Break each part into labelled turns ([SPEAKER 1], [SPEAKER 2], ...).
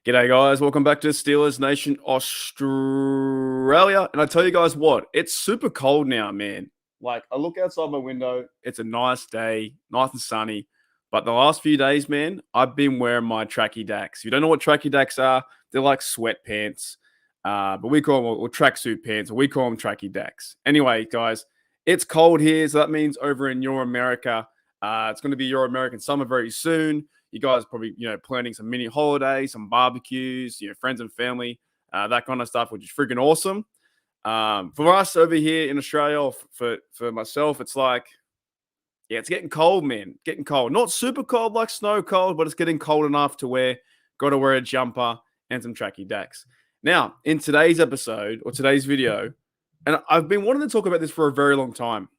[SPEAKER 1] G'day, guys. Welcome back to Steelers Nation Australia. And I tell you guys what, it's super cold now, man. Like, I look outside my window, it's a nice day, nice and sunny. But the last few days, man, I've been wearing my tracky dacks. If you don't know what tracky dacks are, they're like sweatpants. But we call them or tracksuit pants, or we call them tracky dacks. Anyway, guys, it's cold here. So that means over in your America, it's going to be your American summer very soon. You guys are probably, planning some mini holidays, some barbecues, friends and family, that kind of stuff, which is freaking awesome. For us over here in Australia, or for myself, it's like, yeah, it's getting cold, man. Getting cold. Not super cold like snow cold, but it's getting cold enough to where got to wear a jumper and some tracky dacks. Now, in today's episode or today's video, and I've been wanting to talk about this for a very long time,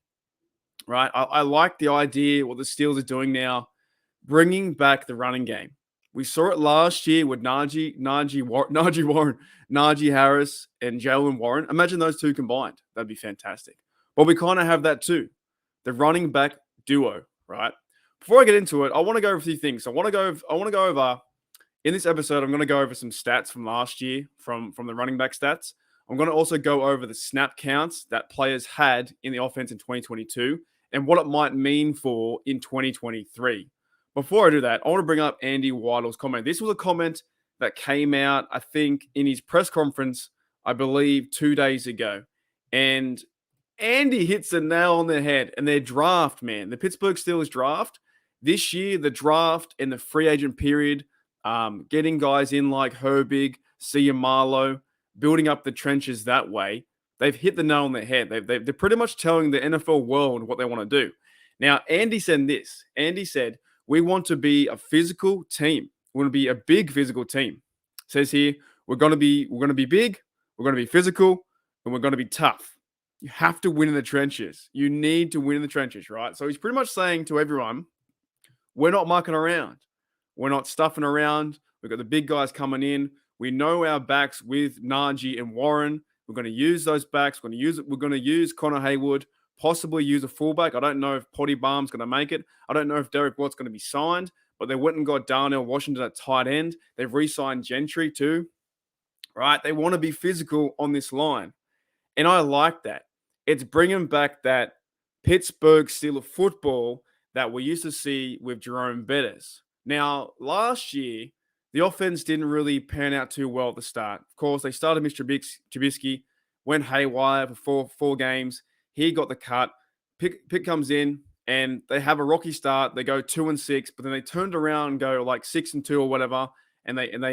[SPEAKER 1] right? I like the idea what the Steelers are doing now, bringing back the running game. We saw it last year with Najee Harris, and Jalen Warren. Imagine those two combined. That'd be fantastic. But we kind of have that too, the running back duo, right? Before I get into it, I want to go over a few things. I want to go over in this episode. I'm going to go over some stats from last year from the running back stats. I'm going to also go over the snap counts that players had in the offense in 2022 and what it might mean for in 2023. Before I do that, I want to bring up Andy Weidl's comment. This was a comment that came out, I think, in his press conference, I believe, 2 days ago. And Andy hits the nail on the head. And their draft, man, the Pittsburgh Steelers draft, this year, the draft and the free agent period, getting guys in like Herbig, Marlowe, building up the trenches that way, they've hit the nail on the head. They're pretty much telling the NFL world what they want to do. Now, Andy said this. Andy said, we want to be a physical team. We want to be a big physical team. It says here, we're going to be big, we're going to be physical, and we're going to be tough. You have to win in the trenches. You need to win in the trenches, right? So he's pretty much saying to everyone, we're not mucking around. We're not stuffing around. We've got the big guys coming in. We know our backs with Najee and Warren. We're going to use those backs. We're going to use Connor Haywood. Possibly use a fullback. I don't know if Potty Balm's going to make it. I don't know if Derek Watt's going to be signed, but they went and got Darnell Washington at tight end. They've re-signed Gentry too, right? They want to be physical on this line, and I like that. It's bringing back that Pittsburgh Steeler football that we used to see with Jerome Bettis. Now, last year, the offense didn't really pan out too well at the start. Of course, they started Mr. Trubisky, went haywire for four games. He got the cut. Pitt comes in, and they have a rocky start. They go 2-6, but then they turned around and go like 6-2 or whatever, and they end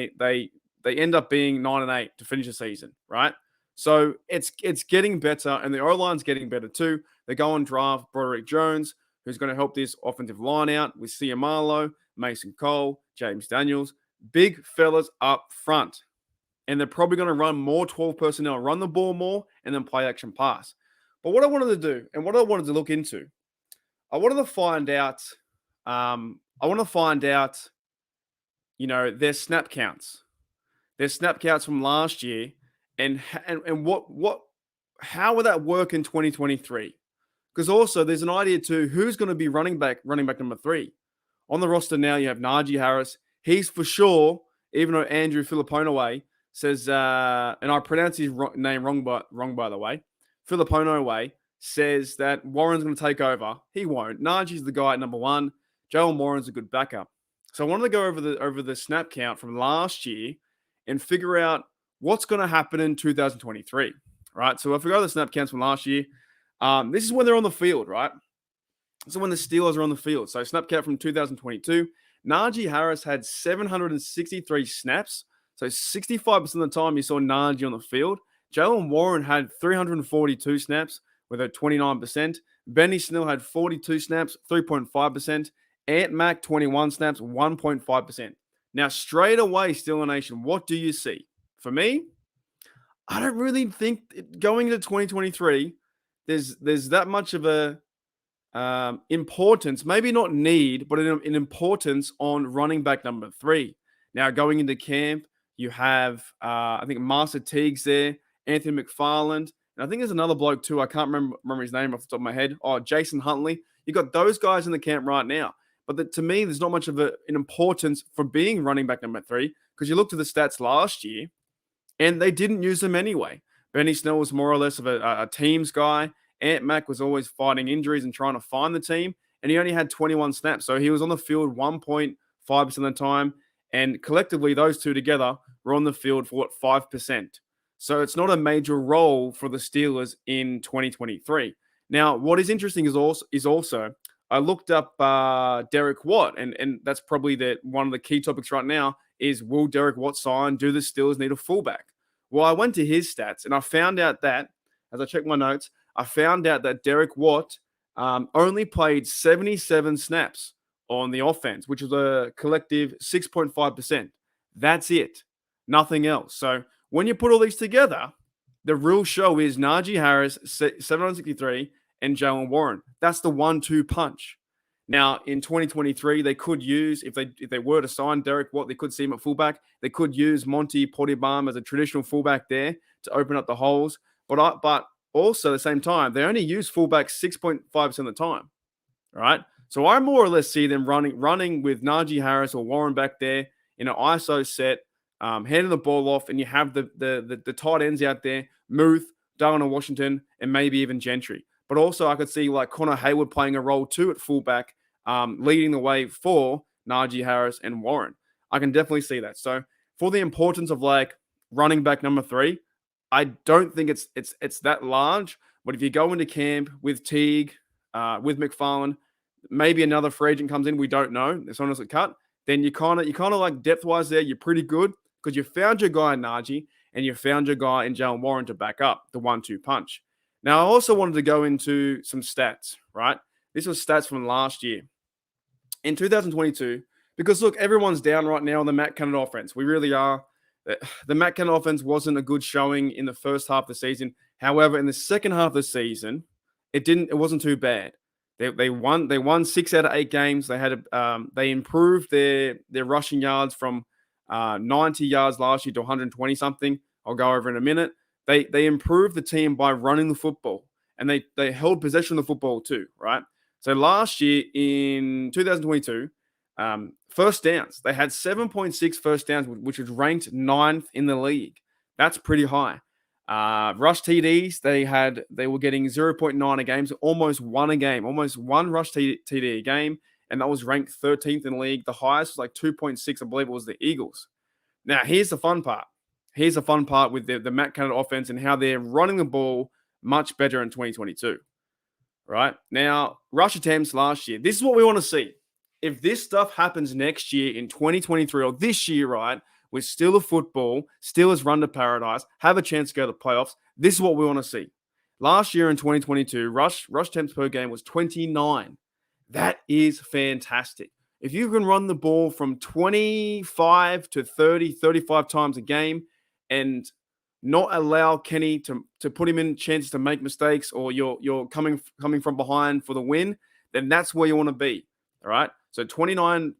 [SPEAKER 1] up being 9-8 to finish the season, right? So it's getting better, and the O-line's getting better too. They go and draft Broderick Jones, who's going to help this offensive line out with Marlowe, Mason Cole, James Daniels, big fellas up front, and they're probably going to run more 12 personnel, run the ball more, and then play action pass. But what I wanted to do and what I wanted to look into, I wanted to find out, their snap counts from last year, and how would that work in 2023? Because also there's an idea too, who's going to be running back number 3 on the roster now. You have Najee Harris. He's for sure, even though Andrew Filippono says, and I pronounce his name wrong by the way. Filippono way says that Warren's going to take over. He won't. Najee's the guy at number 1. Jalen Warren's a good backup. So I wanted to go over the snap count from last year and figure out what's going to happen in 2023. Right. So if we go to the snap counts from last year, this is when they're on the field, right? This is when the Steelers are on the field. So snap count from 2022, Najee Harris had 763 snaps. So 65% of the time you saw Najee on the field. Jalen Warren had 342 snaps with a 29%. Benny Snell had 42 snaps, 3.5%. Ant Mac, 21 snaps, 1.5%. Now, straight away, Steeler Nation, what do you see? For me, I don't really think going into 2023, there's that much of a importance, maybe not need, but an importance on running back number 3. Now, going into camp, you have, I think, Master Teague's there, Anthony McFarland, and I think there's another bloke too. I can't remember his name off the top of my head. Oh, Jason Huntley. You got those guys in the camp right now. But to me, there's not much of an importance for being running back number 3 because you looked at the stats last year and they didn't use them anyway. Benny Snell was more or less of a teams guy. Ant Mack was always fighting injuries and trying to find the team, and he only had 21 snaps. So he was on the field 1.5% of the time, and collectively, those two together were on the field for 5%. So it's not a major role for the Steelers in 2023. Now, what is interesting is also I looked up Derek Watt, and that's probably one of the key topics right now is, will Derek Watt sign? Do the Steelers need a fullback? Well, I went to his stats, and I found out that, as I checked my notes, I found out that Derek Watt only played 77 snaps on the offense, which was a collective 6.5%. That's it. Nothing else. So when you put all these together, the real show is Najee Harris, 763, and Jalen Warren. That's the 1-2 punch. Now, in 2023, they could use, if they were to sign Derek Watt, they could see him at fullback. They could use Monty Pottebaum as a traditional fullback there to open up the holes. But also at the same time, they only use fullback 6.5% of the time. All right. So I more or less see them running with Najee Harris or Warren back there in an ISO set, handing the ball off, and you have the tight ends out there, Muth, Darnell Washington, and maybe even Gentry. But also I could see like Connor Hayward playing a role too at fullback, leading the way for Najee Harris and Warren. I can definitely see that. So for the importance of like running back number 3, I don't think it's that large. But if you go into camp with Teague, with McFarland, maybe another free agent comes in, we don't know, it's honestly cut, then you kind of like depth-wise there, you're pretty good because you found your guy in Najee and you found your guy in Jalen Warren to back up the 1-2 punch. Now, I also wanted to go into some stats, right? This was stats from last year. In 2022, because look, everyone's down right now on the Matt Canada offense. We really are. The Matt Canada offense wasn't a good showing in the first half of the season. However, in the second half of the season, it wasn't too bad. They won 6 out of 8 games. They improved their rushing yards from 90 yards last year to 120 something. I'll go over in a minute. They improved the team by running the football, and they held possession of the football too, right? So last year in 2022, first downs, they had 7.6 first downs, which was ranked 9th in the league. That's pretty high. Rush TDs, they were getting 0.9 a game, so almost one rush TD a game, and that was ranked 13th in the league. The highest was like 2.6, I believe it was the Eagles. Now, here's the fun part. Here's the fun part with the Matt Canada offense and how they're running the ball much better in 2022. Right? Now, rush attempts last year. This is what we want to see. If this stuff happens next year in 2023 or this year, right, with Steelers football, Steelers run to paradise, have a chance to go to the playoffs, this is what we want to see. Last year in 2022, rush attempts per game was 29. That is fantastic. If you can run the ball from 25 to 30, 35 times a game and not allow Kenny to put him in chances to make mistakes, or you're coming from behind for the win, then that's where you want to be. All right. So 29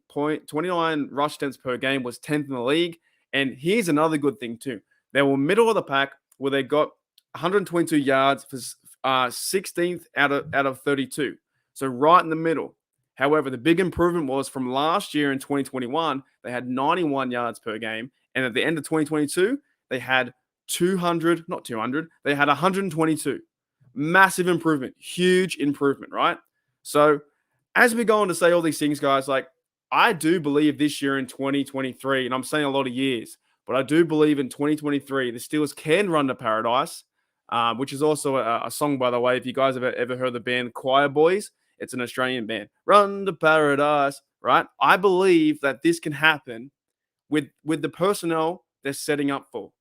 [SPEAKER 1] rush attempts per game was 10th in the league. And here's another good thing too. They were middle of the pack where they got 122 yards for 16th out of 32. So right in the middle. However, the big improvement was from last year in 2021, they had 91 yards per game. And at the end of 2022, they had 122. Massive improvement. Huge improvement, right? So as we go on to say all these things, guys, like I do believe this year in 2023, and I'm saying a lot of years, but I do believe in 2023, the Steelers can run to paradise, which is also a song, by the way. If you guys have ever heard the band Choir Boys, it's an Australian band. Run to paradise, right? I believe that this can happen with the personnel they're setting up for.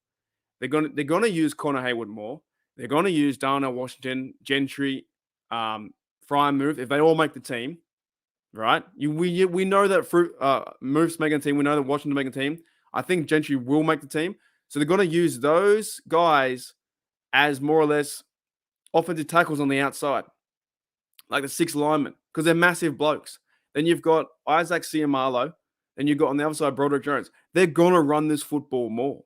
[SPEAKER 1] They're gonna use Connor Hayward more. They're gonna use Darnell Washington, Gentry, Muth, if they all make the team, right? We know that Muth's making the team. We know that Washington making the team. I think Gentry will make the team. So they're going to use those guys as more or less offensive tackles on the outside, like the 6 linemen, because they're massive blokes. Then you've got Isaac Seumalo, and you've got on the other side Broderick Jones. They're going to run this football more.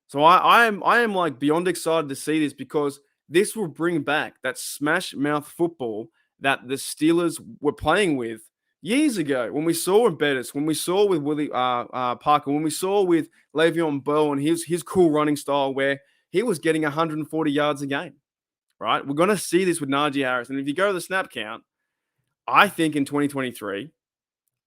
[SPEAKER 1] So I am like beyond excited to see this, because this will bring back that smash mouth football that the Steelers were playing with, years ago when we saw with Bettis, when we saw with Willie Parker, when we saw with Le'Veon Bell and his cool running style where he was getting 140 yards a game, right? We're going to see this with Najee Harris. And if you go to the snap count, I think in 2023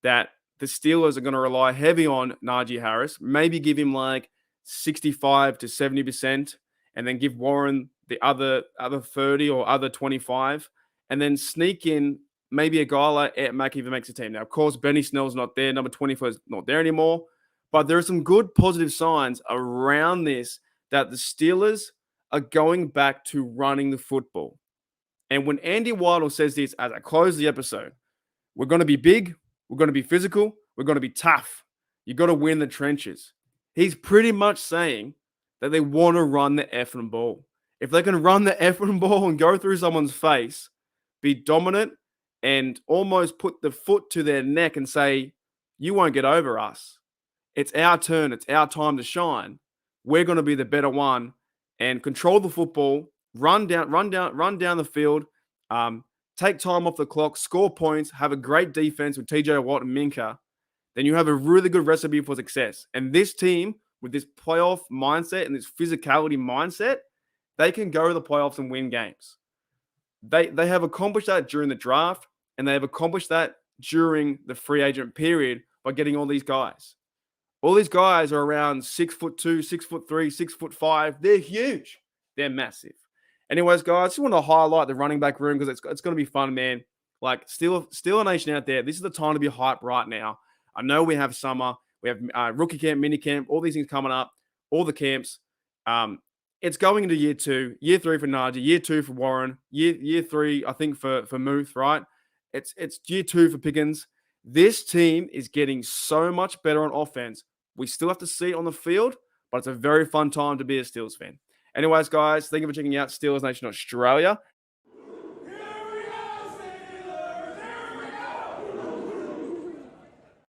[SPEAKER 1] that the Steelers are going to rely heavy on Najee Harris, maybe give him like 65 to 70%, and then give Warren the other 30 or other 25, and then sneak in maybe a guy like Ed Mack if he makes a team. Now, of course, Benny Snell's not there. Number 24 is not there anymore. But there are some good positive signs around this that the Steelers are going back to running the football. And when Andy Weidl says this as I close the episode, we're going to be big, we're going to be physical, we're going to be tough. You got to win the trenches. He's pretty much saying that they want to run the effing ball. If they can run the effing ball and go through someone's face, be dominant, and almost put the foot to their neck and say, you won't get over us. It's our turn. It's our time to shine. We're going to be the better one and control the football, run down the field, take time off the clock, score points, have a great defense with TJ Watt and Minka. Then you have a really good recipe for success. And this team, with this playoff mindset and this physicality mindset, they can go to the playoffs and win games. They have accomplished that during the draft, and they have accomplished that during the free agent period by getting all these guys. All these guys are around 6'2", 6'3", 6'5". They're huge. They're massive. Anyways, guys, I just want to highlight the running back room because it's going to be fun, man. Like, Steeler Nation out there, this is the time to be hyped right now. I know we have summer. We have rookie camp, mini camp, all these things coming up, all the camps. It's going into year 2, year 3 for Najee, year 2 for Warren, year 3, I think, for Muth, right? It's year 2 for Pickens. This team is getting so much better on offense. We still have to see it on the field, but it's a very fun time to be a Steelers fan. Anyways, guys, thank you for checking out Steelers Nation Australia.